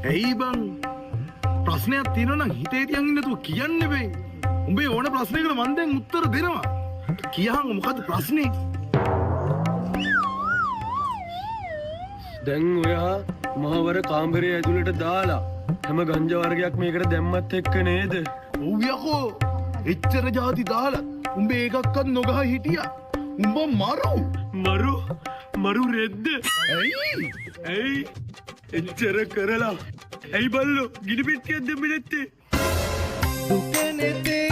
ඇයි බං ප්‍රශ්නයක් තියෙනවා නම් හිතේ තියන් ඉන්න නැතුව කියන්න බෑ. උඹේ ඕන ප්‍රශ්නයකට මම දැන් උත්තර දෙනවා. කියහන් මොකද්ද ප්‍රශ්නේ? දැන් ඔයා මහවර කාමරයේ ඇතුළට දාලා හැම ගංජා වර්ගයක් මේකට දැම්මත් එක්ක නේද? ඔව් යකෝ. එච්චර જાති දාලා උඹ ඒකක්වත් නොගහ හිටියා. උඹ මරු රෙද්ද? ඇයි එච්චර කරලා ඇයි බල්ලෝ ගිනි පෙට්ටියක් දෙන්නේ නැත්තේ? දුක නැතේ